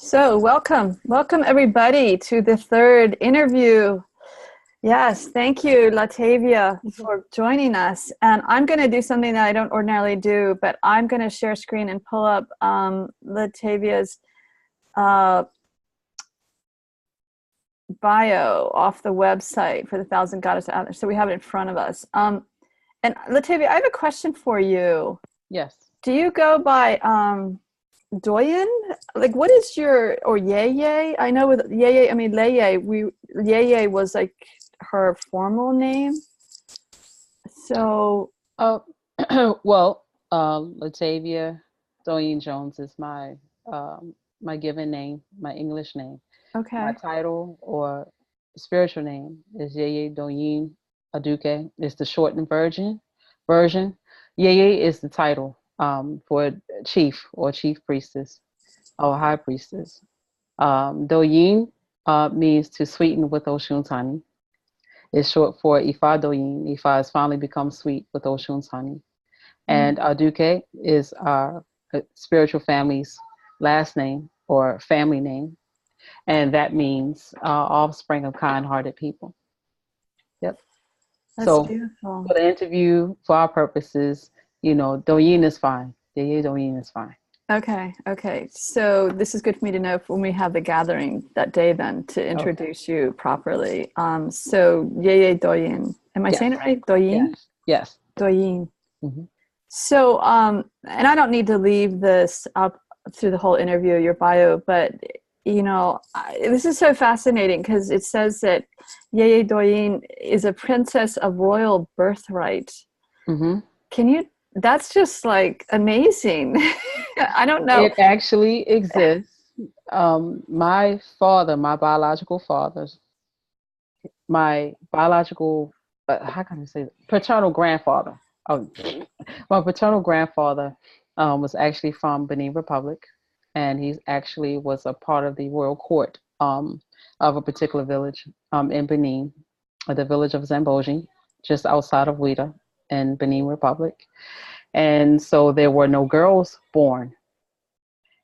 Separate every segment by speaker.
Speaker 1: So welcome everybody to the third interview. Yes, thank you, Latavia, for joining us. And I'm going to do something that I don't ordinarily do, but I'm going to share screen and pull up Latavia's bio off the website for the Thousand Goddess Out there. So we have it in front of us. And Latavia, I have a question for you.
Speaker 2: Yes.
Speaker 1: Do you go by Doyin? Like, what is your, or Yeye? I know with Yeye, I mean, Yeye was like her formal name. So,
Speaker 2: Latavia Doyin Jones is my my given name, my English name.
Speaker 1: okay.
Speaker 2: My title or spiritual name is Yeye Doyin Aduke. It's the shortened version. Yeye is the title for chief or chief priestess or high priestess. Doyin means to sweeten with Oshun's honey. It's short for Ifa Doyin. Ifa has finally become sweet with Oshun's honey. And Aduke is our spiritual family's last name or family name. And that means offspring of kind-hearted people. Yep.
Speaker 1: That's beautiful.
Speaker 2: For the interview, for our purposes, Doyin is fine. Yeye Doyin is fine.
Speaker 1: Okay. So this is good for me to know when we have the gathering that day then to introduce you properly. So Yeye Doyin. Am I saying it right? Doyin?
Speaker 2: Yes.
Speaker 1: Doyin.
Speaker 2: Mm-hmm.
Speaker 1: So, and I don't need to leave this up through the whole interview, your bio, but this is so fascinating because it says that Yeye Doyin is a princess of royal birthright.
Speaker 2: Mm-hmm.
Speaker 1: That's just like amazing. I don't know.
Speaker 2: It actually exists. My father, my biological father, how can I say that? Paternal grandfather. My paternal grandfather was actually from Benin Republic, and he actually was a part of the royal court of a particular village in Benin, the village of Zamboji, just outside of Wata in Benin Republic. And so there were no girls born.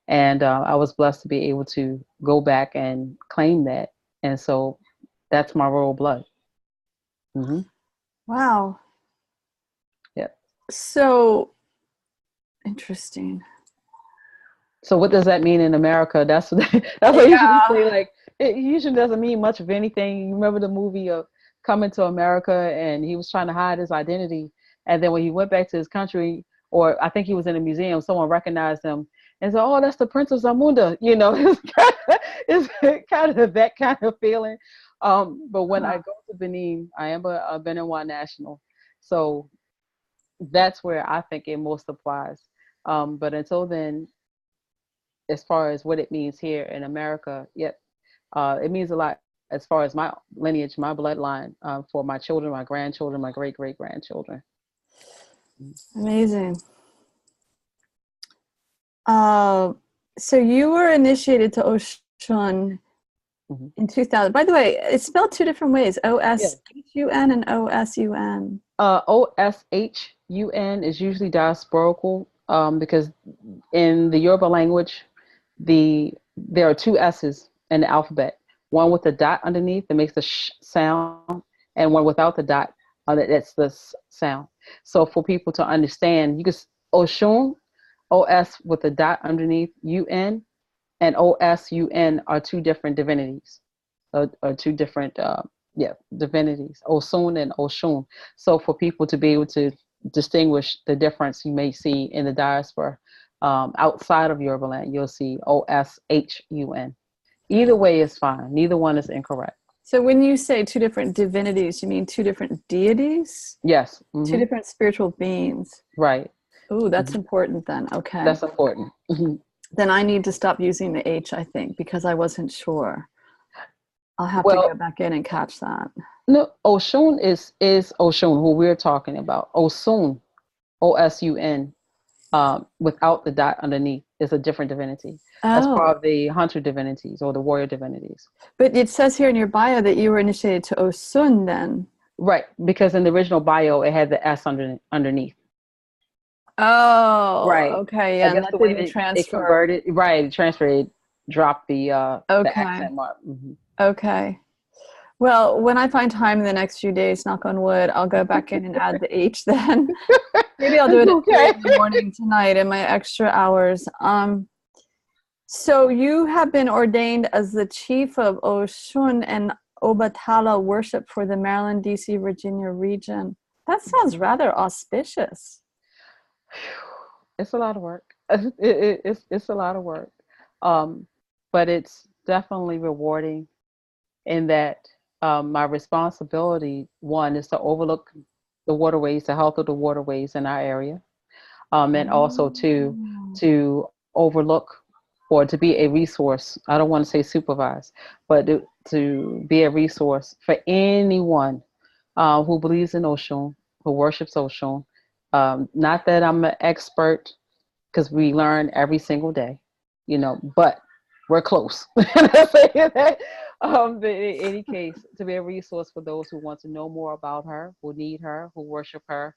Speaker 2: And I was blessed to be able to go back and claim that. And so that's my royal blood. Mm-hmm.
Speaker 1: Wow.
Speaker 2: Yeah.
Speaker 1: So interesting.
Speaker 2: So what does that mean in America? That's what I usually say. Like, it usually doesn't mean much of anything. You remember the movie of Coming to America, and he was trying to hide his identity. And then when he went back to his country, or I think he was in a museum, someone recognized him and said, "Oh, that's the Prince of Zamunda." It's kind of that kind of feeling. But when I go to Benin, I am a Beninois national. So that's where I think it most applies. But until then, as far as what it means here in America, it means a lot as far as my lineage, my bloodline, for my children, my grandchildren, my great-great-grandchildren.
Speaker 1: Amazing. So you were initiated to Oshun in 2000. By the way, it's spelled two different ways: O-S-H-U-N and O-S-U-N.
Speaker 2: O-S-H-U-N is usually diasporical because in the Yoruba language, there are two S's in the alphabet. One with a dot underneath that makes the sh sound, and one without the dot that's the sound. So for people to understand, you can Oshun, O-S with a dot underneath, U-N, and O-S-U-N are two different divinities, or two different divinities, Osun and Oshun. So for people to be able to distinguish the difference you may see in the diaspora outside of Yoruba land, you'll see O-S-H-U-N. Either way is fine. Neither one is incorrect.
Speaker 1: So when you say two different divinities, you mean two different deities?
Speaker 2: Yes. Mm-hmm.
Speaker 1: Two different spiritual beings.
Speaker 2: Right.
Speaker 1: Oh, that's important then. Okay.
Speaker 2: That's important.
Speaker 1: Then I need to stop using the H, I think, because I wasn't sure. I'll have to go back in and catch that.
Speaker 2: No, Oshun is Oshun, who we're talking about. Osun, O-S-U-N, without the dot underneath, is a different divinity. That's part of the hunter divinities or the warrior divinities.
Speaker 1: But it says here in your bio that you were initiated to Osun then.
Speaker 2: Right, because in the original bio, it had the S underneath.
Speaker 1: Oh,
Speaker 2: right.
Speaker 1: Okay, yeah,
Speaker 2: and that's the way they transferred. Right, transferred. drop the
Speaker 1: Okay.
Speaker 2: accent mark. Mm-hmm.
Speaker 1: Okay. Well, when I find time in the next few days, knock on wood, I'll go back in and add the H then. Maybe I'll do it at 3 in the morning tonight in my extra hours. So you have been ordained as the chief of Osun and Obatala worship for the Maryland, D.C., Virginia region. That sounds rather auspicious.
Speaker 2: It's a lot of work. It's a lot of work. But it's definitely rewarding in that my responsibility, one, is to overlook the waterways, the health of the waterways in our area, and also to overlook or to be a resource. I don't want to say supervise, but to be a resource for anyone who believes in Oshun, who worships Oshun. Not that I'm an expert, because we learn every single day, but we're close. In any case, to be a resource for those who want to know more about her, who need her, who worship her.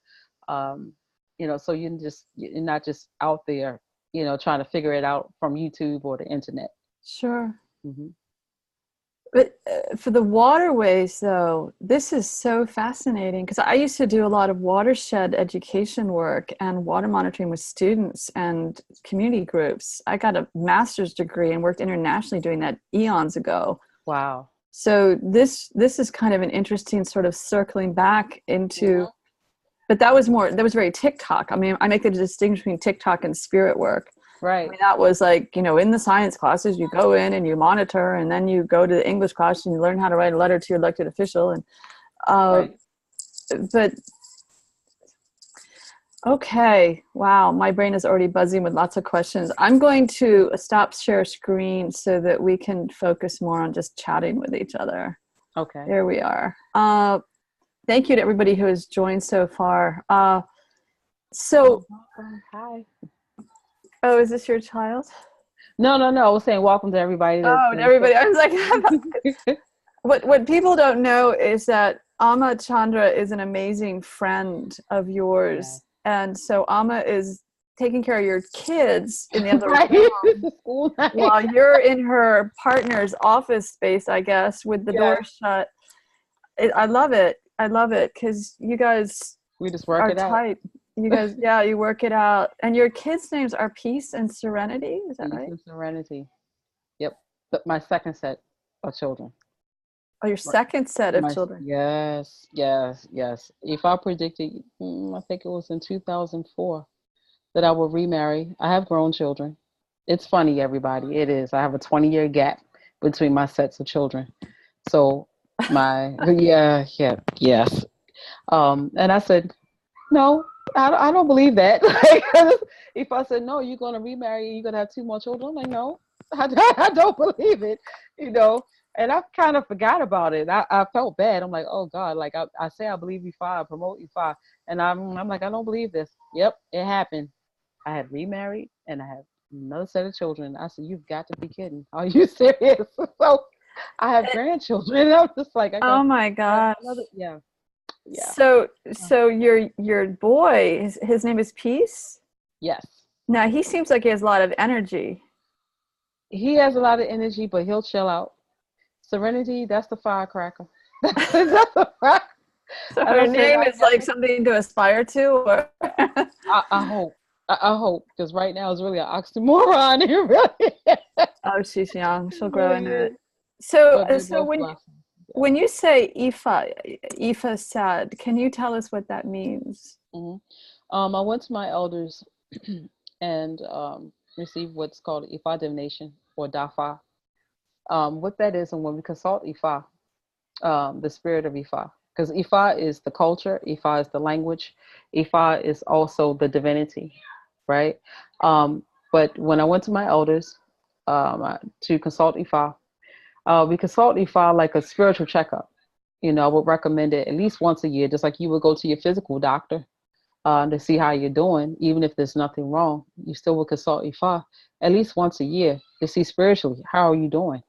Speaker 2: So you're not just out there, trying to figure it out from YouTube or the internet.
Speaker 1: Sure.
Speaker 2: Mm-hmm.
Speaker 1: But for the waterways, though, this is so fascinating, because I used to do a lot of watershed education work and water monitoring with students and community groups. I got a master's degree and worked internationally doing that eons ago.
Speaker 2: Wow.
Speaker 1: So this is kind of an interesting sort of circling back into, but that was very TikTok. I mean, I make the distinction between TikTok and spirit work.
Speaker 2: Right.
Speaker 1: I mean, that was like, in the science classes, you go in and you monitor, and then you go to the English class and you learn how to write a letter to your elected official. And,
Speaker 2: right.
Speaker 1: But, okay. Wow. My brain is already buzzing with lots of questions. I'm going to stop share screen so that we can focus more on just chatting with each other.
Speaker 2: Okay.
Speaker 1: There we are. Thank you to everybody who has joined so far.
Speaker 2: Hi.
Speaker 1: Oh, is this your child?
Speaker 2: No. I was saying welcome to everybody.
Speaker 1: To everybody. I was like, what people don't know is that Amma Chandra is an amazing friend of yours. Yeah. And so Amma is taking care of your kids in the other room while you're in her partner's office space, I guess, with the door shut. I love it. Because you guys
Speaker 2: we just work it
Speaker 1: tight. Out. You guys, you work it out. And your kids' names are Peace and Serenity, is that right? Peace and
Speaker 2: Serenity. Yep. But my second set of children.
Speaker 1: Oh, your second set of children.
Speaker 2: Yes. If I predicted, I think it was in 2004, that I would remarry. I have grown children. It's funny, everybody. It is. I have a 20-year gap between my sets of children. So yes. And I said, no, I don't believe that. If I said, no, you're going to remarry, you're going to have 2 more children. I'm like, no, I don't believe it, And I kind of forgot about it. I felt bad. I'm like, oh God, like I say I believe Ifa, I promote Ifa. And I'm like, I don't believe this. Yep, it happened. I had remarried and I had another set of children. I said, you've got to be kidding. Are you serious? So I have grandchildren. I'm just like,
Speaker 1: oh my gosh.
Speaker 2: Yeah.
Speaker 1: So your boy, his name is Peace?
Speaker 2: Yes.
Speaker 1: Now he seems like he has a lot of energy.
Speaker 2: He has a lot of energy, but he'll chill out. Serenity, that's the firecracker. That's the fire.
Speaker 1: So her name is like something to aspire to, or
Speaker 2: I hope, because right now it's really an oxymoron. It really.
Speaker 1: Oh, she's young. She'll grow into it. So when you say Ifa sad, can you tell us what that means?
Speaker 2: Mm-hmm. I went to my elders and received what's called Ifa divination, or Dafa. What that is, and when we consult Ifa, the spirit of Ifa, because Ifa is the culture, Ifa is the language, Ifa is also the divinity, right? But when I went to my elders to consult Ifa, we consult Ifa like a spiritual checkup. I would recommend it at least once a year, just like you would go to your physical doctor to see how you're doing. Even if there's nothing wrong, you still would consult Ifa at least once a year to see spiritually, how are you doing?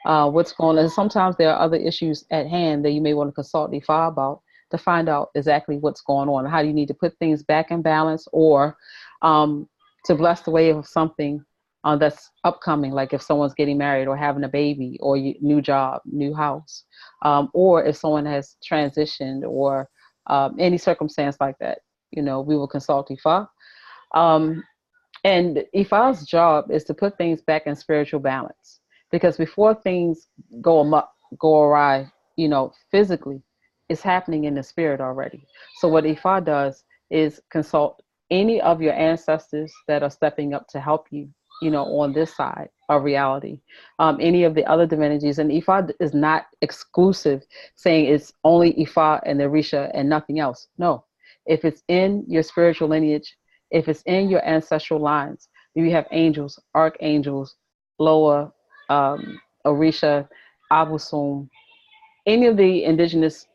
Speaker 2: What's going on? Sometimes there are other issues at hand that you may want to consult Ifa about to find out exactly what's going on. How do you need to put things back in balance, or to bless the way of something that's upcoming, like if someone's getting married or having a baby or new job, new house, or if someone has transitioned or any circumstance like that, we will consult Ifa. And Ifa's job is to put things back in spiritual balance, because before things go amok, go awry, physically, it's happening in the spirit already. So what Ifa does is consult any of your ancestors that are stepping up to help you, on this side of reality. Any of the other divinities. And Ifa is not exclusive, saying it's only Ifa and the Orisha and nothing else. No. If it's in your spiritual lineage, if it's in your ancestral lines, you have angels, archangels, Loa, Orisha, Abusum, any of the indigenous,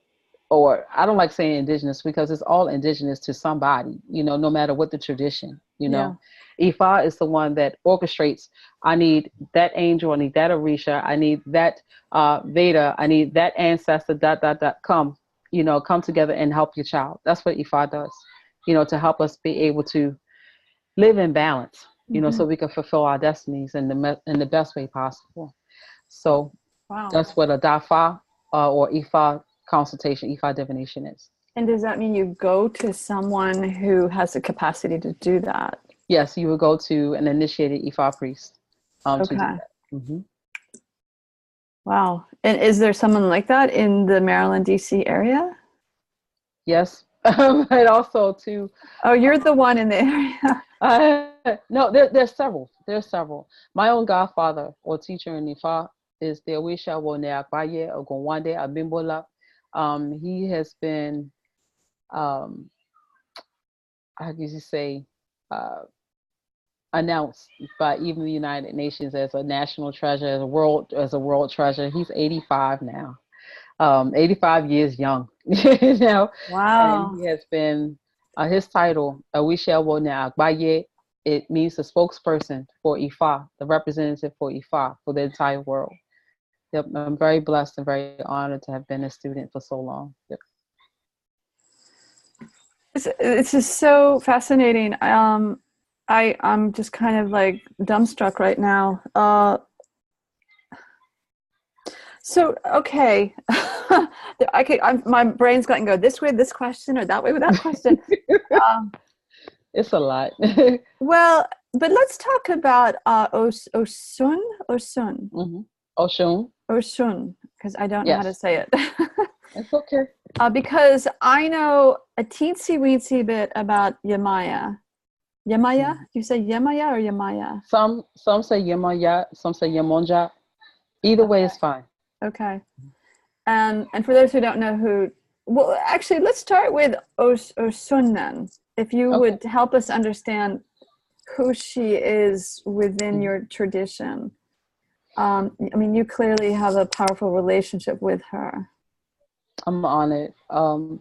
Speaker 2: or I don't like saying indigenous because it's all indigenous to somebody, no matter what the tradition,
Speaker 1: Yeah.
Speaker 2: Ifa is the one that orchestrates. I need that angel, I need that Orisha, I need that Veda, I need that ancestor, come together and help your child. That's what Ifa does, to help us be able to live in balance, so we can fulfill our destinies in the best way possible. So
Speaker 1: Wow.
Speaker 2: that's what a Dafa or Ifa consultation, Ifa divination is.
Speaker 1: And does that mean you go to someone who has the capacity to do that?
Speaker 2: Yes, you would go to an initiated Ifa priest to do that.
Speaker 1: Wow. And is there someone like that in the Maryland, D.C. area?
Speaker 2: Yes. And also to...
Speaker 1: Oh, you're the one in the area.
Speaker 2: No, there's several. There's several. My own godfather or teacher in Ifa is the Owisha Woneakbaye Ogunwande Abimbola. He has been, how do you say, announced by even the United Nations as a national treasure, as a world treasure. He's 85 now, 85 years young.
Speaker 1: Wow.
Speaker 2: And he has been his title, Owisha Woneakbaye. It means the spokesperson for Ifa, the representative for Ifa for the entire world. Yep, I'm very blessed and very honored to have been a student for so long. Yep.
Speaker 1: It's just so fascinating. I'm just kind of like dumbstruck right now. So, okay. My brain's going to go this way, this question, or that way with that question.
Speaker 2: It's a lot.
Speaker 1: Well, but let's talk about Osun.
Speaker 2: Mm-hmm. Osun,
Speaker 1: because I don't know how to say it.
Speaker 2: It's okay.
Speaker 1: Because I know a teensy weensy bit about Yemaya. Yemaya? Mm-hmm. You say Yemaya or Yemaya?
Speaker 2: Some say Yemaya, some say Yemonja. Either way is fine.
Speaker 1: Okay. And for those who don't know who, well, actually, let's start with Osun then. If you would help us understand who she is within your tradition. I mean, you clearly have a powerful relationship with her.
Speaker 2: I'm honored. And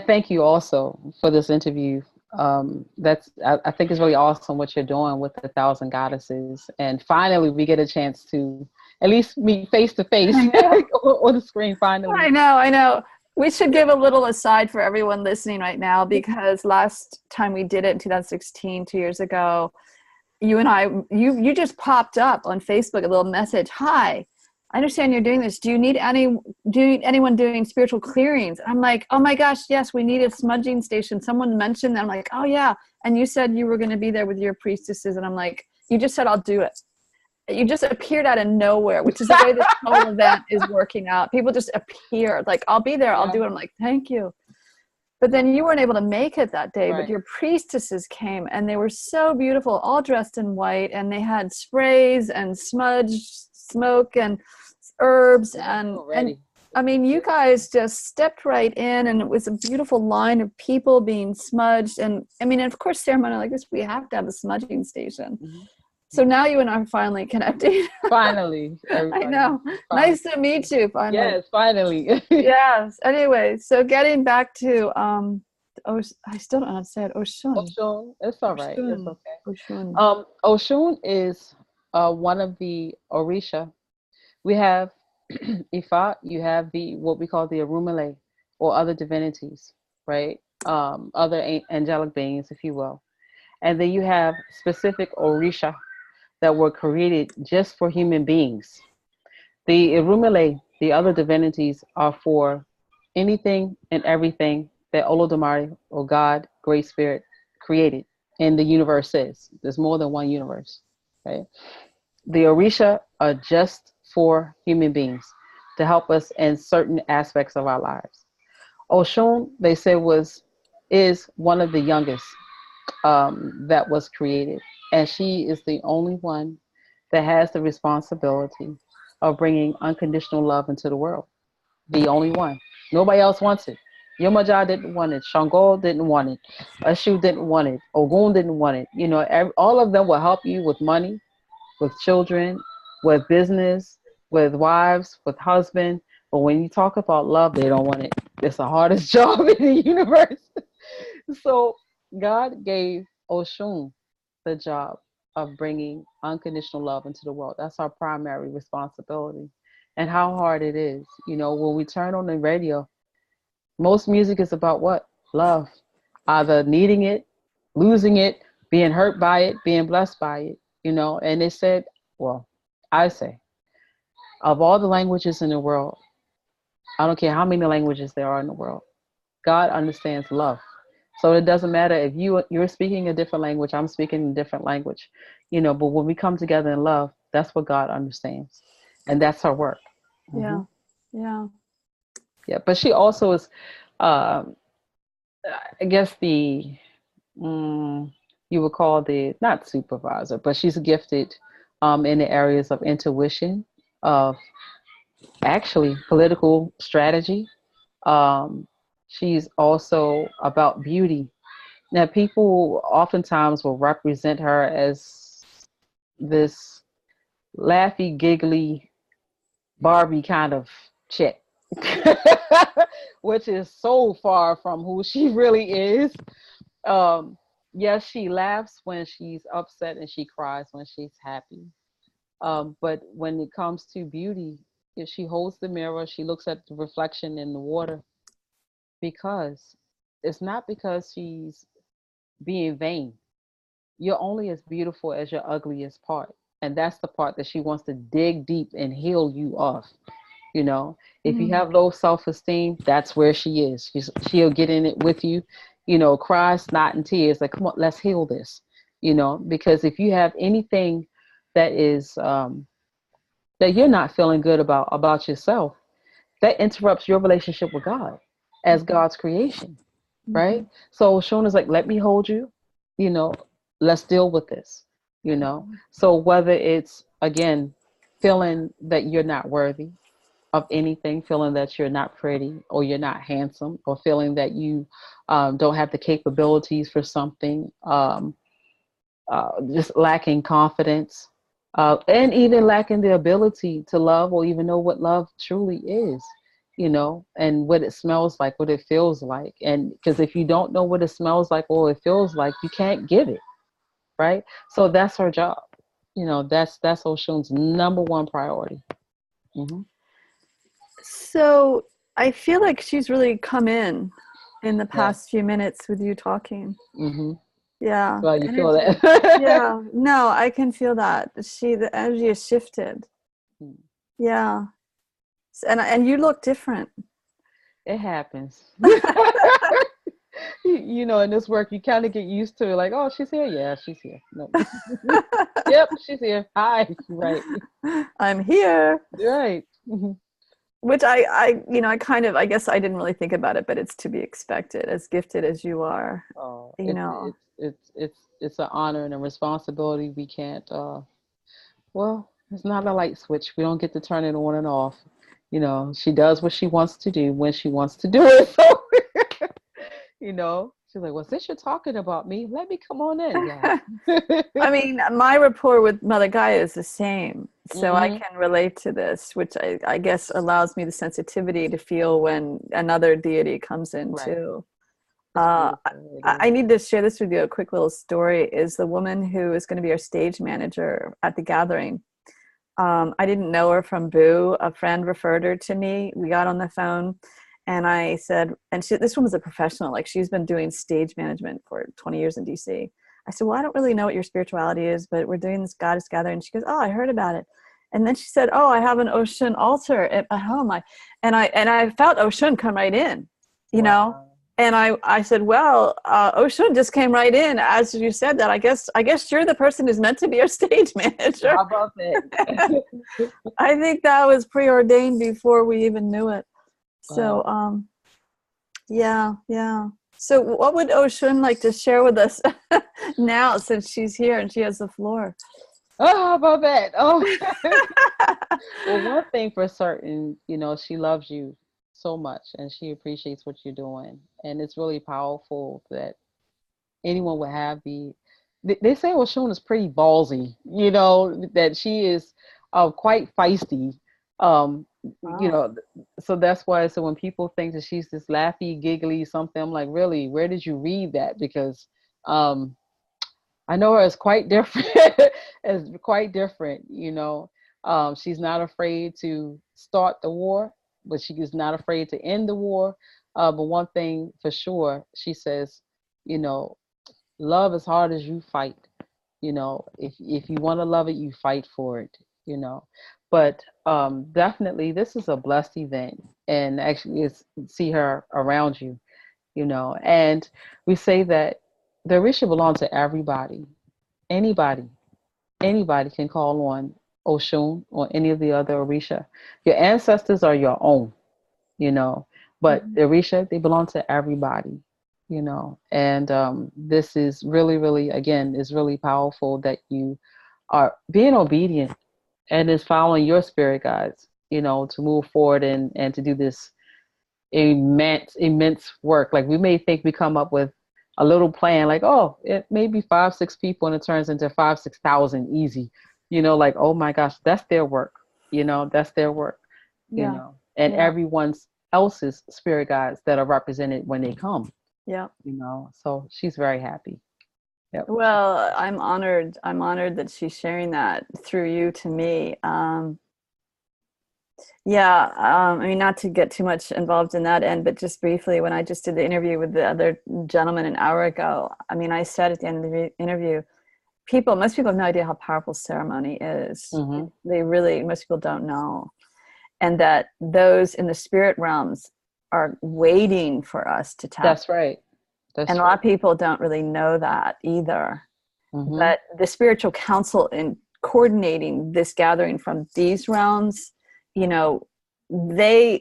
Speaker 2: thank you also for this interview. I think it's really awesome what you're doing with the 1,000 Goddesses. And finally, we get a chance to at least meet face to face on the screen finally.
Speaker 1: I know. We should give a little aside for everyone listening right now, because last time we did it in 2016, 2 years ago, you and I, you just popped up on Facebook, a little message. Hi, I understand you're doing this. Do you need anyone doing spiritual clearings? I'm like, oh my gosh, yes, we need a smudging station. Someone mentioned that. I'm like, oh yeah. And you said you were going to be there with your priestesses. And I'm like, you just said, I'll do it. You just appeared out of nowhere, which is the way this whole event is working out. People just appear like, I'll be there. I'll do it. I'm like, thank you. But then you weren't able to make it that day, but your priestesses came and they were so beautiful, all dressed in white, and they had sprays and smudge, smoke and herbs. And I mean, you guys just stepped right in, and it was a beautiful line of people being smudged. And I mean, of course, ceremony like this, we have to have a smudging station. Mm-hmm. So now you and I are finally connecting.
Speaker 2: Finally.
Speaker 1: I know. Finally. Nice to meet you, finally.
Speaker 2: Yes, finally.
Speaker 1: Yes. Anyway, so getting back to, I still don't know how to say it, Osun.
Speaker 2: Osun. It's all right.
Speaker 1: Osun.
Speaker 2: It's okay. Osun is one of the Orisha. We have Ifa, you have what we call the Arumale, or other divinities, right? Other angelic beings, if you will. And then you have specific Orisha that were created just for human beings. The Irumele, the other divinities, are for anything and everything that Olodumare, or God, Great Spirit, created. And the universe is. There's more than one universe. Right? The Orisha are just for human beings to help us in certain aspects of our lives. Oshun, they say, is one of the youngest that was created, and she is the only one that has the responsibility of bringing unconditional love into the world. The only one. Nobody else wants it. Yemonja didn't want it. Shango didn't want it. Ashu didn't want it. Ogun didn't want it. You know, all of them will help you with money, with children, with business, with wives, with husband. But when you talk about love, they don't want it. It's the hardest job in the universe. So God gave Oshun the job of bringing unconditional love into the world. That's our primary responsibility. And how hard it is. You know, when we turn on the radio, most music is about what? Love. Either needing it, losing it, being hurt by it, being blessed by it. You know, and they said, well, I say, of all the languages in the world, I don't care how many languages there are in the world, God understands love. So it doesn't matter if you're speaking a different language, I'm speaking a different language, you know, but when we come together in love, that's what God understands. And that's her work.
Speaker 1: Yeah. Yeah.
Speaker 2: Yeah. But she also is, I guess you would call not supervisor, but she's gifted in the areas of intuition, of actually political strategy. She's also about beauty. Now, people oftentimes will represent her as this laughy, giggly, Barbie kind of chick, which is so far from who she really is. Yes, she laughs when she's upset and she cries when she's happy. But when it comes to beauty, if she holds the mirror, she looks at the reflection in the water, because it's not because she's being vain. You're only as beautiful as your ugliest part. And that's the part that she wants to dig deep and heal you of. You know, if you have low self-esteem, that's where she is. She'll get in it with you, you know, cry, snot, and tears. Like, come on, let's heal this. You know, because if you have anything that is that you're not feeling good about yourself, that interrupts your relationship with God as God's creation, right? So Shona's like, let me hold you, you know, let's deal with this, you know. So whether it's, again, feeling that you're not worthy of anything, feeling that you're not pretty or you're not handsome, or feeling that you don't have the capabilities for something, just lacking confidence, and even lacking the ability to love or even know what love truly is, you know, and what it smells like, what it feels like. And because if you don't know what it smells like or it feels like, you can't give it, right? So that's her job. You know, that's Oshun's number one priority.
Speaker 1: So I feel like she's really come in the past few minutes with you talking. Yeah.
Speaker 2: Well, you feel that.
Speaker 1: Yeah. No, I can feel that. The energy has shifted. Yeah. And you look different.
Speaker 2: It happens. You know, in this work, you kind of get used to it. Like, oh, she's here. Yeah, she's here. No. Yep, she's here. Hi. Right.
Speaker 1: I'm here.
Speaker 2: Right.
Speaker 1: Which I guess I didn't really think about it, but it's to be expected, as gifted as you are.
Speaker 2: Oh,
Speaker 1: know,
Speaker 2: it's an honor and a responsibility. We can't. Well, it's not a light switch. We don't get to turn it on and off. You know, she does what she wants to do when she wants to do it. So, you know, she's like, well, since you're talking about me, let me come on in. Yeah.
Speaker 1: I mean, my rapport with Mother Gaia is the same. So I can relate to this, which I guess allows me the sensitivity to feel when another deity comes in too. I need to share this with you. A quick little story is the woman who is going to be our stage manager at the gathering. I didn't know her from Boo. A friend referred her to me. We got on the phone and I said, this woman's a professional. Like, she's been doing stage management for 20 years in DC. I said, well, I don't really know what your spirituality is, but we're doing this goddess gathering. And she goes, oh, I heard about it. And then she said, oh, I have an Osun altar at home. I felt Osun come right in, you know? And I said, well, Osun just came right in as you said that. I guess you're the person who's meant to be our stage manager.
Speaker 2: How about that?
Speaker 1: I think that was preordained before we even knew it. So, yeah. So what would Osun like to share with us now, since she's here and she has the floor?
Speaker 2: Oh, how about that? Oh, well, one thing for certain, you know, she loves you so much and she appreciates what you're doing. And it's really powerful that anyone would have they say Osun is pretty ballsy, you know, that she is quite feisty. You know, so that's why, so when people think that she's this laughy, giggly something, I'm like, really, where did you read that? Because I know her as quite different, you know. She's not afraid to start the war, but she is not afraid to end the war. But one thing for sure, she says, you know, love as hard as you fight. You know, if you want to love it, you fight for it, you know. But definitely, this is a blessed event, and actually, it's see her around you, you know. And we say that the Orisha belongs to everybody. Anybody can call on Osun or any of the other Orisha. Your ancestors are your own, you know, but the Orisha, they belong to everybody, you know. And this is really, really, again, is really powerful that you are being obedient and is following your spirit guides, you know, to move forward and to do this immense work. Like, we may think we come up with a little plan, like, oh, it may be 5-6 people and it turns into 5,000-6,000 easy, you know, like, oh my gosh, that's their work, you know, that's their work, you know, and everyone's else's spirit guides that are represented when they come, you know. So she's very happy.
Speaker 1: Well, I'm honored that she's sharing that through you to me. I mean, not to get too much involved in that end, but just briefly, when I just did the interview with the other gentleman an hour ago, I mean, I said at the end of the interview, most people have no idea how powerful ceremony is. Most people don't know. And that those in the spirit realms are waiting for us to tap.
Speaker 2: That's right.
Speaker 1: A lot of people don't really know that either. But the spiritual council in coordinating this gathering from these realms, you know, they're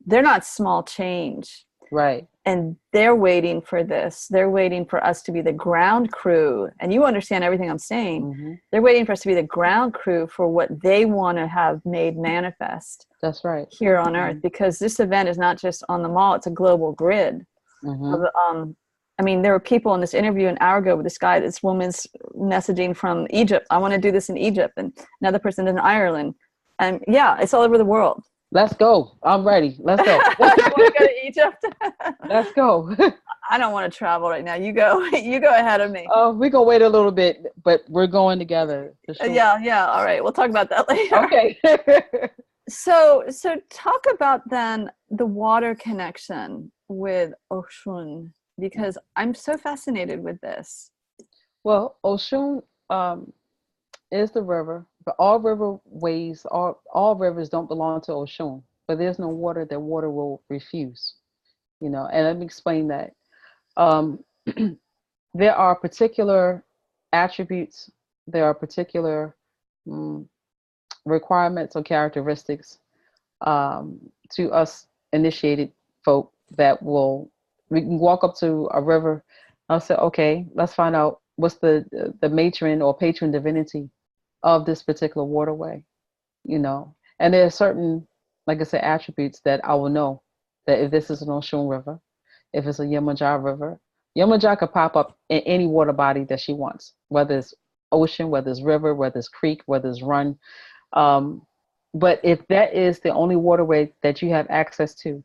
Speaker 1: not small change.
Speaker 2: Right.
Speaker 1: And they're waiting for this. They're waiting for us to be the ground crew. And you understand everything I'm saying. They're waiting for us to be the ground crew for what they want to have made manifest.
Speaker 2: That's right.
Speaker 1: Here on Earth, because this event is not just on the mall, it's a global grid. I mean, there were people in this interview an hour ago with this woman's messaging from Egypt. I want to do this in Egypt. And another person in Ireland. And it's all over the world.
Speaker 2: Let's go. I'm ready. Let's go.
Speaker 1: You want to go to Egypt?
Speaker 2: Let's go.
Speaker 1: I don't want to travel right now. You go ahead of me.
Speaker 2: Oh, we're going to wait a little bit, but we're going together. For sure.
Speaker 1: Yeah. All right. We'll talk about that later.
Speaker 2: Okay.
Speaker 1: So talk about then the water connection with Osun, because I'm so fascinated with this.
Speaker 2: Well, Osun is the river, but all rivers don't belong to Osun, but there's no water that water will refuse, you know. And let me explain that. There are particular attributes, there are particular requirements or characteristics to us initiated folk that we can walk up to a river. I'll say, okay, let's find out what's the matron or patron divinity of this particular waterway, you know. And there are certain, like I said, attributes that I will know that if this is an Osun river, if it's a Yemonja river, Yemonja could pop up in any water body that she wants, whether it's ocean, whether it's river, whether it's creek, whether it's run. But if that is the only waterway that you have access to,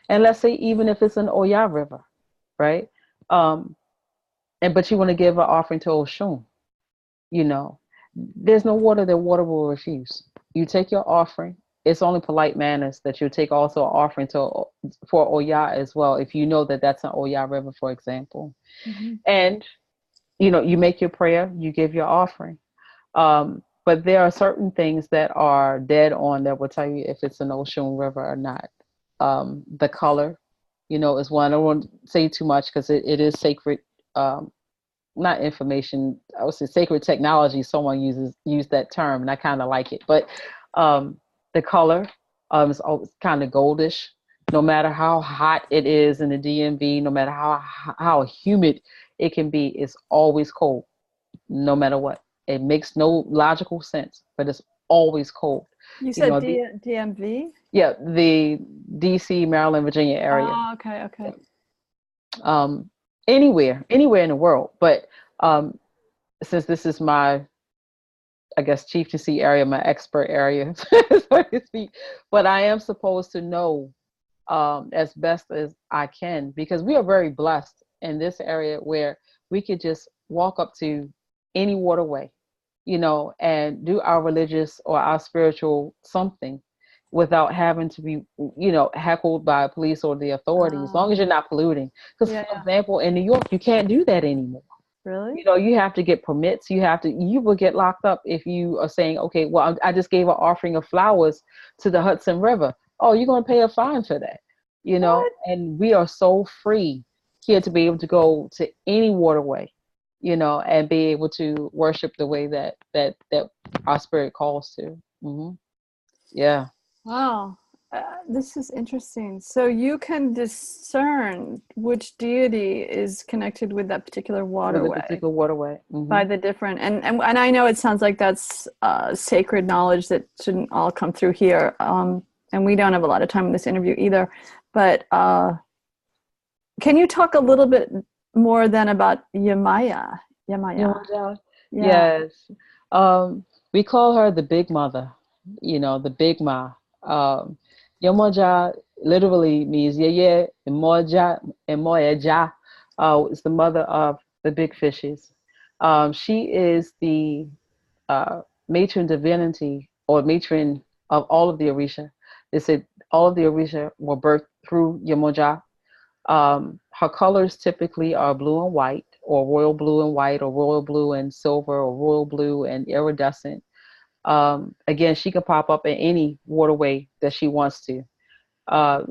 Speaker 2: and let's say even if it's an Oya river, right? But you want to give an offering to Osun, you know, there's no water that water will refuse. You take your offering. It's only polite manners that you take also an offering for Oya as well, if you know that that's an Oya river, for example. And you know, you make your prayer, you give your offering. But there are certain things that are dead on that will tell you if it's an Osun River or not. The color, you know, is one. I don't want to say too much because it is sacred, not information. I would say sacred technology. Someone used that term, and I kind of like it. But the color is always kind of goldish. No matter how hot it is in the DMV, no matter how humid it can be, it's always cold, no matter what. It makes no logical sense, but it's always cold.
Speaker 1: You
Speaker 2: You
Speaker 1: said
Speaker 2: know,
Speaker 1: DMV?
Speaker 2: yeah, the DC, Maryland, Virginia area.
Speaker 1: Oh, okay, okay.
Speaker 2: Anywhere in the world. But since this is my, I guess, chieftaincy area, my expert area, so to speak, but I am supposed to know as best as I can, because we are very blessed in this area where we could just walk up to any waterway, you know, and do our religious or our spiritual something without having to be, you know, heckled by police or the authorities, as long as you're not polluting. Because, for example, in New York, you can't do that anymore.
Speaker 1: Really?
Speaker 2: You know, you have to get permits. You will get locked up if you are saying, okay, well, I just gave an offering of flowers to the Hudson River. Oh, you're going to pay a fine for that, you know?
Speaker 1: What?
Speaker 2: And we are so free here to be able to go to any waterway, you know, and be able to worship the way that our spirit calls to. Yeah.
Speaker 1: Wow. This is interesting. So you can discern which deity is connected with that particular waterway.
Speaker 2: With a particular waterway.
Speaker 1: By the different, and I know it sounds like that's sacred knowledge that shouldn't all come through here. And we don't have a lot of time in this interview either. But can you talk a little bit more then about Yemaya?
Speaker 2: Yemonja. Yes. We call her the Big Mother, you know, the Big Ma. Yemonja literally means Yeye Moja. It's the mother of the big fishes. She is the matron divinity or matron of all of the Orisha. They said all of the Orisha were birthed through Yemonja. Her colors typically are blue and white, or royal blue and white, or royal blue and silver, or royal blue and iridescent. Again, she can pop up in any waterway that she wants to.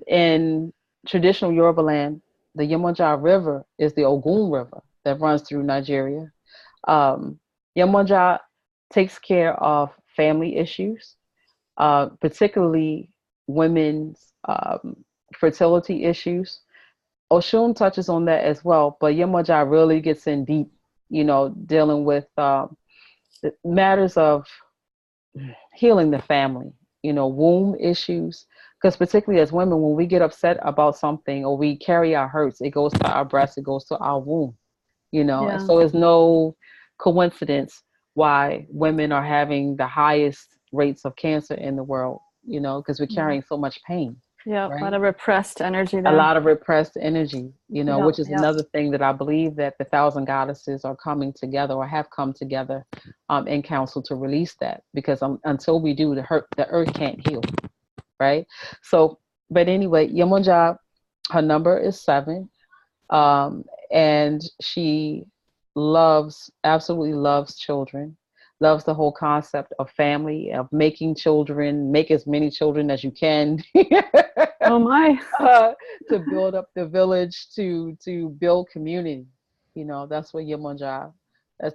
Speaker 2: In traditional Yoruba land, the Yemonja River is the Ogun River that runs through Nigeria. Yemonja takes care of family issues, particularly women's fertility issues. Oshun touches on that as well, but Yemonja really gets in deep, you know, dealing with matters of healing the family, you know, womb issues. Because particularly as women, when we get upset about something or we carry our hurts, it goes to our breast, it goes to our womb, you know. And so it's no coincidence why women are having the highest rates of cancer in the world, you know, because we're carrying so much pain.
Speaker 1: Yeah,
Speaker 2: right?
Speaker 1: a lot of repressed energy there.
Speaker 2: A lot of repressed energy, you know, which is another thing that I believe that the 1,000 goddesses are coming together or have come together in council to release that, because until we do, the earth can't heal, right? So, but anyway, Yemonja, her number is 7, and she absolutely loves children, loves the whole concept of family, of making children, make as many children as you can.
Speaker 1: Oh my!
Speaker 2: To build up the village, to build community. You know, that's what Yemonja.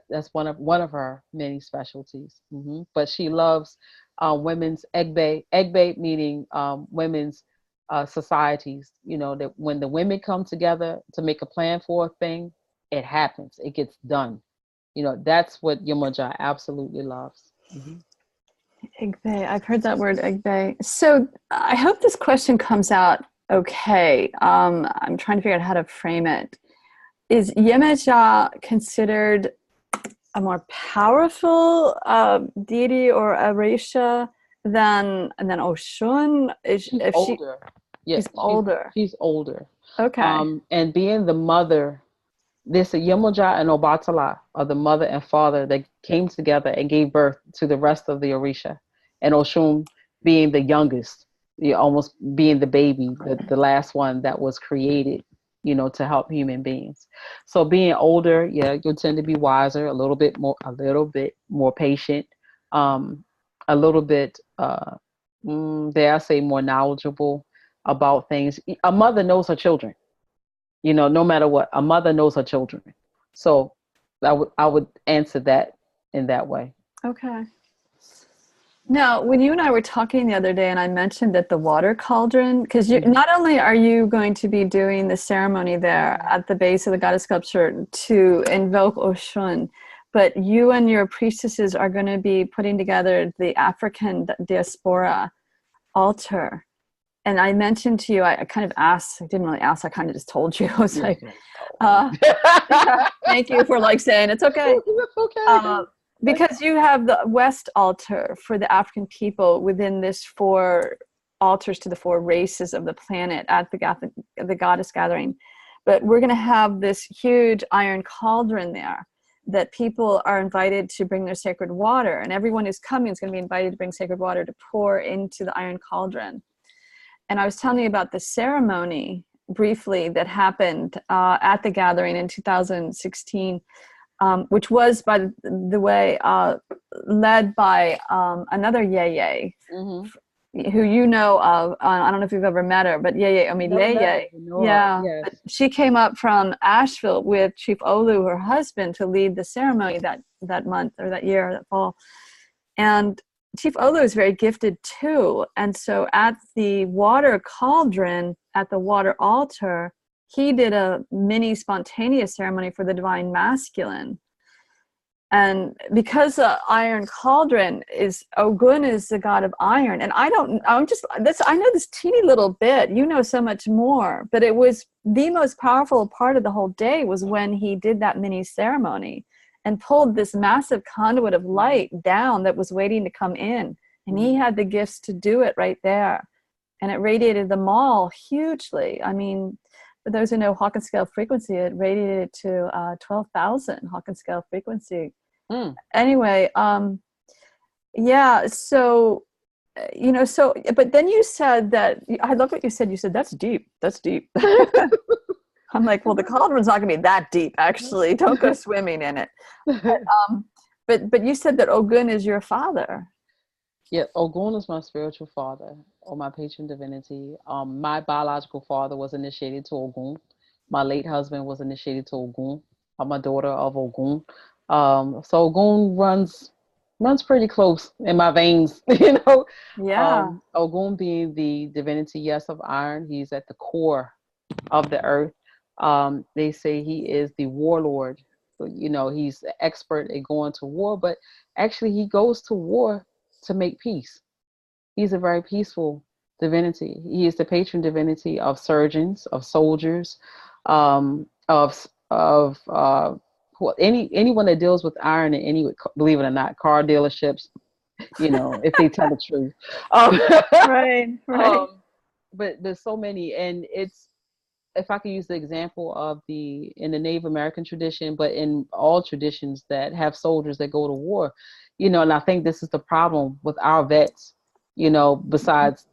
Speaker 2: That's one of her many specialties. But she loves women's egbe meaning women's societies. You know, that when the women come together to make a plan for a thing, it happens. It gets done. You know, that's what Yemonja absolutely loves.
Speaker 1: Egbe. I've heard that word, egbe. So I hope this question comes out okay. I'm trying to figure out how to frame it. Is Yemonja considered a more powerful deity or Oratia than Oshun?
Speaker 2: She's older.
Speaker 1: She's older.
Speaker 2: She's older.
Speaker 1: Okay.
Speaker 2: And being the mother, this Yemonja and Obatala are the mother and father that came together and gave birth to the rest of the Orisha. And Oshun being the youngest, almost being the baby, the last one that was created, to help human beings. So being older, yeah, you'll tend to be wiser, a little bit more patient, a little bit, dare I say, more knowledgeable about things. A mother knows her children, no matter what. A mother knows her children. So I would answer that in that way.
Speaker 1: Okay. Now, when you and I were talking the other day, and I mentioned that the water cauldron, because not only are you going to be doing the ceremony there at the base of the goddess sculpture to invoke Osun, but you and your priestesses are going to be putting together the African Diaspora altar. And I mentioned to you, I kind of asked, I didn't really ask, I kind of just told you. I was like, thank you for saying it's okay.
Speaker 2: It's okay.
Speaker 1: Because you have the West altar for the African people within this 4 altars to the 4 races of the planet at the goddess gathering. But we're going to have this huge iron cauldron there that people are invited to bring their sacred water. And everyone who's coming is going to be invited to bring sacred water to pour into the iron cauldron. And I was telling you about the ceremony briefly that happened at the gathering in 2016. Which was, by the way, led by another Yeye, who you know of. I don't know if you've ever met her, but Yeye Omileye. Yeah, yes. But she came up from Asheville with Chief Olu, her husband, to lead the ceremony that month or that year, that fall. And Chief Olu is very gifted too. And so at the water cauldron, at the water altar, he did a mini spontaneous ceremony for the divine masculine. And because the iron cauldron is, Ogun is the god of iron. And I know this teeny little bit, you know so much more, but it was the most powerful part of the whole day was when he did that mini ceremony and pulled this massive conduit of light down that was waiting to come in. And he had the gifts to do it right there. And it radiated the mall hugely. I mean, for those who know Hawkins scale frequency, it radiated to 12,000 Hawkins scale frequency. Anyway, yeah, so, but then you said that, I love what you said. You said, that's deep. I'm like, well, the cauldron's not going to be that deep, actually. Don't go swimming in it. But you said that Ogun is your father.
Speaker 2: Yeah, Ogun is my spiritual father, or my patron divinity. My biological father was initiated to Ogun. My late husband was initiated to Ogun. I'm a daughter of Ogun. So Ogun runs pretty close in my veins,
Speaker 1: Yeah.
Speaker 2: Ogun being the divinity, yes, of iron. He's at the core of the earth. They say he is the warlord. He's an expert at going to war, but actually he goes to war to make peace. He's a very peaceful divinity. He is the patron divinity of surgeons, of soldiers, anyone that deals with iron in any way, believe it or not, car dealerships, if they tell the truth.
Speaker 1: Right.
Speaker 2: But there's so many, and it's, if I could use the example in the Native American tradition, but in all traditions that have soldiers that go to war, and I think this is the problem with our vets, besides,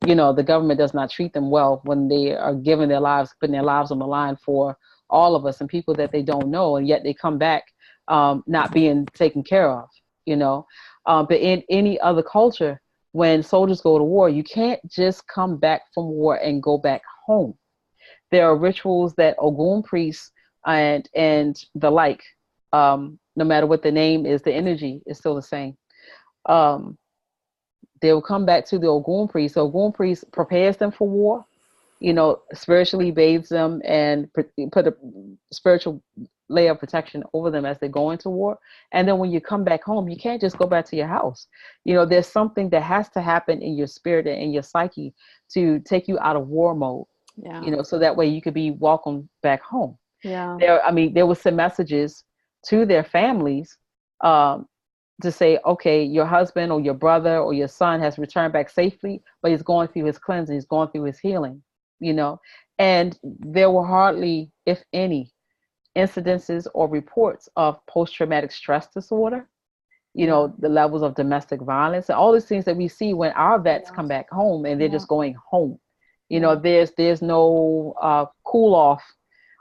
Speaker 2: the government does not treat them well when they are giving their lives, putting their lives on the line for all of us and people that they don't know, and yet they come back not being taken care of, but in any other culture, when soldiers go to war, you can't just come back from war and go back home. There are rituals that Ogun priests and the like, no matter what the name is, the energy is still the same. They will come back to the Ogun priest. So Ogun priest prepares them for war, spiritually bathes them and put a spiritual layer of protection over them as they go into war. And then when you come back home, you can't just go back to your house. There's something that has to happen in your spirit and in your psyche to take you out of war mode.
Speaker 1: Yeah.
Speaker 2: So that way you could be welcomed back home.
Speaker 1: Yeah.
Speaker 2: There was some messages to their families to say, okay, your husband or your brother or your son has returned back safely, but he's going through his cleansing, he's going through his healing, and there were hardly, if any, incidences or reports of post-traumatic stress disorder, the levels of domestic violence and all these things that we see when our vets come back home and they're just going home. There's no cool off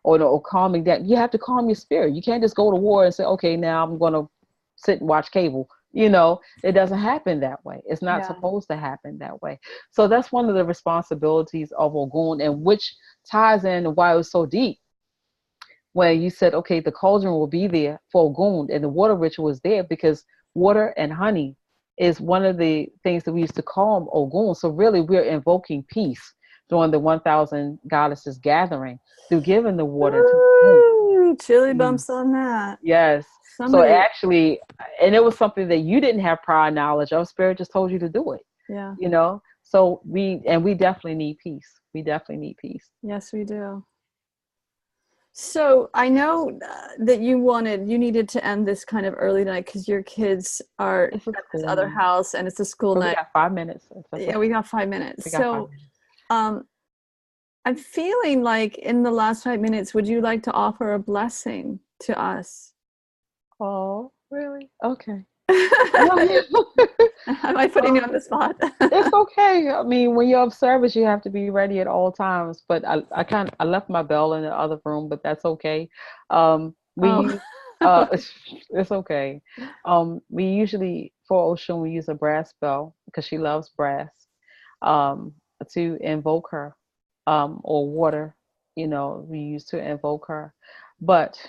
Speaker 2: or calming down. You have to calm your spirit. You can't just go to war and say, okay, now I'm going to sit and watch cable. You know, it doesn't happen that way. It's not supposed to happen that way. So that's one of the responsibilities of Ogun, and which ties in why it was so deep. When you said, okay, the cauldron will be there for Ogun, and the water ritual was there because water and honey is one of the things that we used to call Ogun. So really, we're invoking peace during the 1,000 goddesses gathering through giving the water to
Speaker 1: Ooh, chili bumps on that.
Speaker 2: Yes.
Speaker 1: Somebody.
Speaker 2: So actually, and it was something that you didn't have prior knowledge of. Spirit just told you to do it.
Speaker 1: Yeah.
Speaker 2: You know. So we definitely need peace. We definitely need peace.
Speaker 1: Yes, we do. So I know that you needed to end this kind of early night because your kids are at this other house and it's a school night.
Speaker 2: We got 5 minutes.
Speaker 1: Yeah, we got 5 minutes. I'm feeling like in the last 5 minutes, would you like to offer a blessing to us?
Speaker 2: Oh, really? Okay.
Speaker 1: Am I putting you on the spot?
Speaker 2: It's okay. I mean, when you're of service, you have to be ready at all times. But I left my bell in the other room, but that's okay. It's okay. We usually for Osun we use a brass bell because she loves brass. To invoke her, or water. You know, we use to invoke her, but.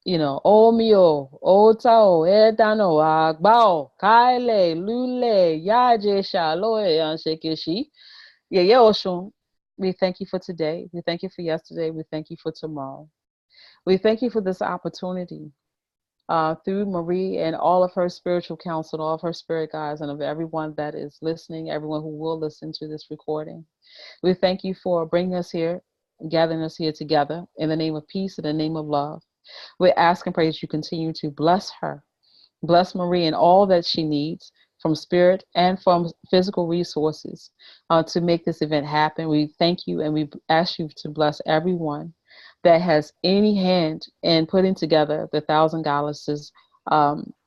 Speaker 2: You know, O mio, O tao, edano, agbao, kaile, lule, yaje, shaloe, anshekishi. Yeye Osun, we thank you for today. We thank you for yesterday. We thank you for tomorrow. We thank you for this opportunity through Marie and all of her spiritual counsel, all of her spirit guides, and of everyone that is listening, everyone who will listen to this recording. We thank you for bringing us here, gathering us here together in the name of peace, in the name of love. We ask and pray that you continue to bless her, bless Marie and all that she needs from spirit and from physical resources to make this event happen. We thank you and we ask you to bless everyone that has any hand in putting together the 1,000 Goddesses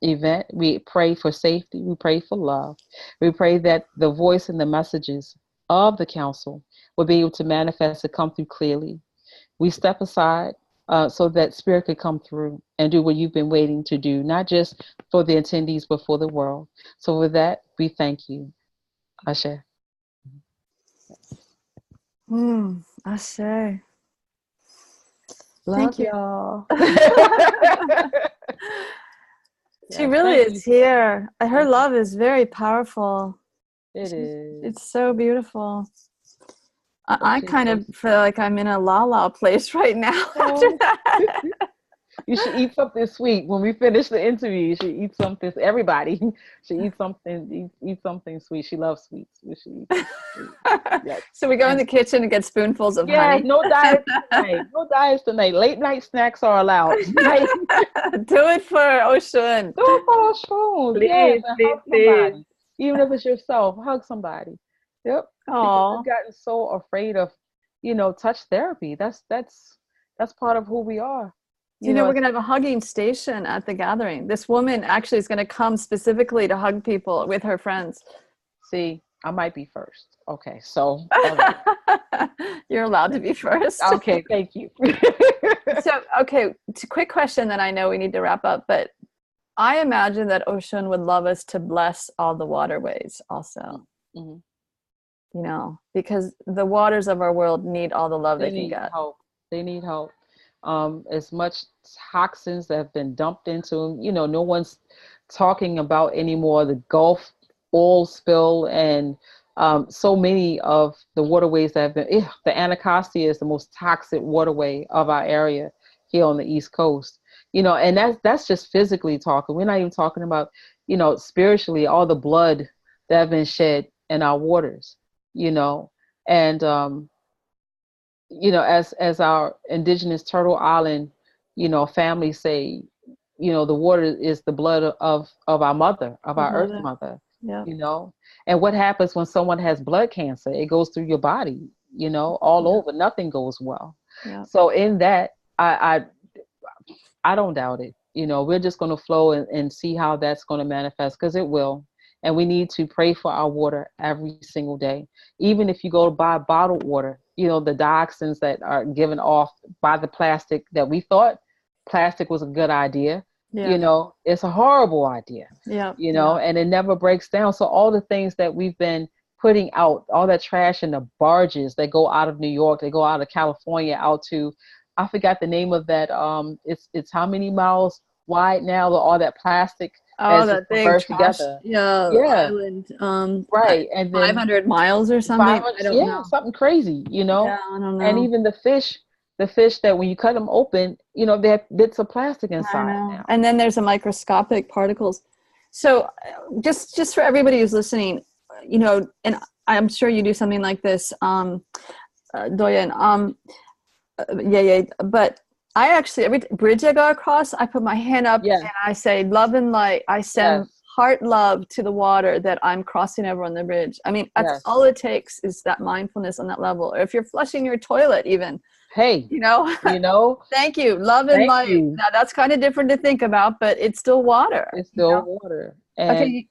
Speaker 2: event. We pray for safety. We pray for love. We pray that the voice and the messages of the council will be able to manifest and come through clearly. We step aside so that spirit could come through and do what you've been waiting to do, not just for the attendees, but for the world. So with that, we thank you. Ashe.
Speaker 1: Ashe.
Speaker 2: Love y'all.
Speaker 1: She really is here. Her love is very powerful.
Speaker 2: It is.
Speaker 1: It's so beautiful. I kind of feel like I'm in a la place right now after that.
Speaker 2: You should eat something sweet. When we finish the interview, you should eat something. Everybody should eat something. Eat something sweet. She loves sweets. We should eat sweet. Yes.
Speaker 1: So we go in the kitchen and get spoonfuls of honey.
Speaker 2: No diets tonight. No diets tonight. Late night snacks are allowed.
Speaker 1: Do it for Osun.
Speaker 2: Do it for Osun.
Speaker 1: Please, please.
Speaker 2: Even if it's yourself, hug somebody. Yep. Because we've gotten so afraid of, touch therapy. That's part of who we are.
Speaker 1: You know, we're going to have a hugging station at the gathering. This woman actually is going to come specifically to hug people with her friends.
Speaker 2: See, I might be first. Okay, so.
Speaker 1: You're allowed to be first.
Speaker 2: Okay, thank you.
Speaker 1: So, okay, it's a quick question that I know we need to wrap up, but I imagine that Osun would love us to bless all the waterways also. Mm-hmm. You know, because the waters of our world need all the love they can get.
Speaker 2: They need help. As much toxins that have been dumped into them, no one's talking about anymore the Gulf oil spill and so many of the waterways that have been, the Anacostia is the most toxic waterway of our area here on the East Coast, and that's just physically talking. We're not even talking about, spiritually, all the blood that have been shed in our waters, and as our indigenous Turtle Island, families say, the water is the blood of our mother, of our earth mother, and what happens when someone has blood cancer? It goes through your body, all over, nothing goes well. Yeah. So in that, I don't doubt it. We're just going to flow and see how that's going to manifest, because it will. And we need to pray for our water every single day. Even if you go to buy bottled water, the dioxins that are given off by the plastic, that we thought plastic was a good idea.
Speaker 1: Yeah.
Speaker 2: It's a horrible idea.
Speaker 1: Yeah.
Speaker 2: And it never breaks down. So all the things that we've been putting out, all that trash in the barges that go out of New York, they go out of California out to, I forgot the name of that. It's how many miles wide now, all that plastic
Speaker 1: that big trash,
Speaker 2: together.
Speaker 1: island.
Speaker 2: Right. And then
Speaker 1: 500 miles or something. I don't know.
Speaker 2: Something crazy,
Speaker 1: Yeah, I don't know.
Speaker 2: And even the fish that when you cut them open, they have bits of plastic inside now.
Speaker 1: And then there's the microscopic particles. So just for everybody who's listening, and I'm sure you do something like this, Doyin, but I actually, every bridge I go across, I put my hand up and I say love and light. I send heart love to the water that I'm crossing over on the bridge. I mean, that's all it takes, is that mindfulness on that level. Or if you're flushing your toilet even,
Speaker 2: hey,
Speaker 1: thank you, love and light. Now that's kind of different to think about, but it's still water.
Speaker 2: It's still water. And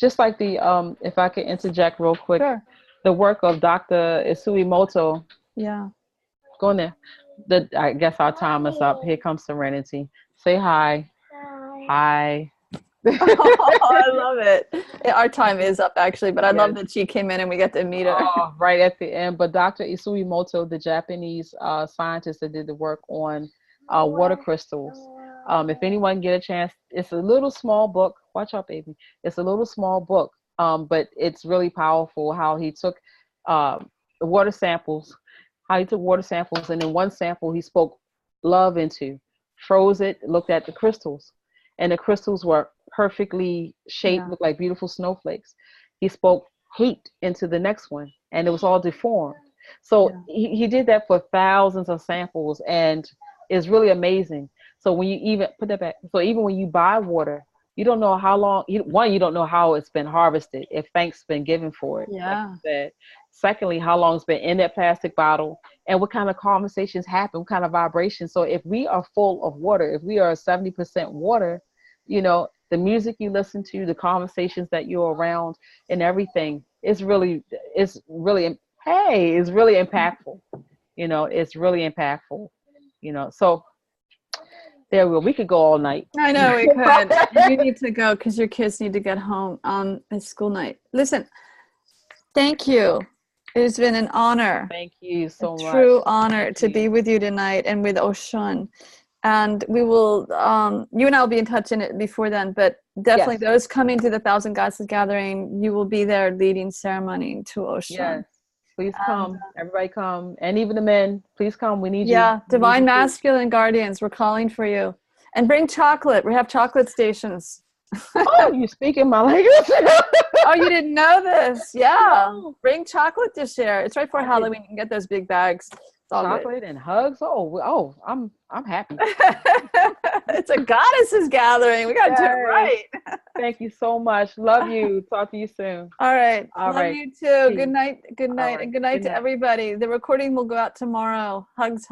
Speaker 2: just like the if I could interject real quick, the work of Dr. Isui. Go in there. I guess our time is up. Here comes Serenity. Say hi. Hi.
Speaker 1: I love it. Our time is up, actually, but I love that she came in and we got to meet her.
Speaker 2: Right at the end. But Dr. Isui, the Japanese scientist that did the work on water crystals. If anyone get a chance, it's a little small book. Watch out, baby. It's a little small book, but it's really powerful how he took the water samples. And in one sample he spoke love into, froze it, looked at the crystals, and the crystals were perfectly shaped, looked like beautiful snowflakes. He spoke hate into the next one, and it was all deformed. So he did that for thousands of samples, and it's really amazing. So when you even put that back, so even when you buy water, you don't know how long. You don't know how it's been harvested, if thanks been given for it.
Speaker 1: Yeah.
Speaker 2: Like you said. Secondly, how long it's been in that plastic bottle, and what kind of conversations happen, what kind of vibrations. So if we are full of water, if we are 70% water, the music you listen to, the conversations that you're around, and everything is really impactful. It's really impactful. So there we could go all night.
Speaker 1: I know we could. You need to go because your kids need to get home. It's school night. Listen, thank you. It's been an honor.
Speaker 2: Thank you so much.
Speaker 1: True honor to be with you tonight and with Osun. And we will, you and I will be in touch before then, but definitely those coming to the 1,000 Goddesses Gathering, you will be there leading ceremony to Osun.
Speaker 2: Yes, please come. Everybody come. And even the men, please come. We need you.
Speaker 1: Yeah, divine masculine guardians, we're calling for you. And bring chocolate. We have chocolate stations.
Speaker 2: Oh, you're speaking my language.
Speaker 1: Oh, you didn't know this? Yeah. Bring chocolate to share. It's right before Halloween. You can get those big bags.
Speaker 2: Chocolate and hugs. Oh, I'm happy.
Speaker 1: It's a goddesses gathering. We gotta do it right.
Speaker 2: Thank you so much. Love you. Talk to you soon.
Speaker 1: All right.
Speaker 2: All
Speaker 1: Love
Speaker 2: right.
Speaker 1: you too. Good night. Good night.
Speaker 2: Right.
Speaker 1: And good night to everybody. The recording will go out tomorrow. Hugs.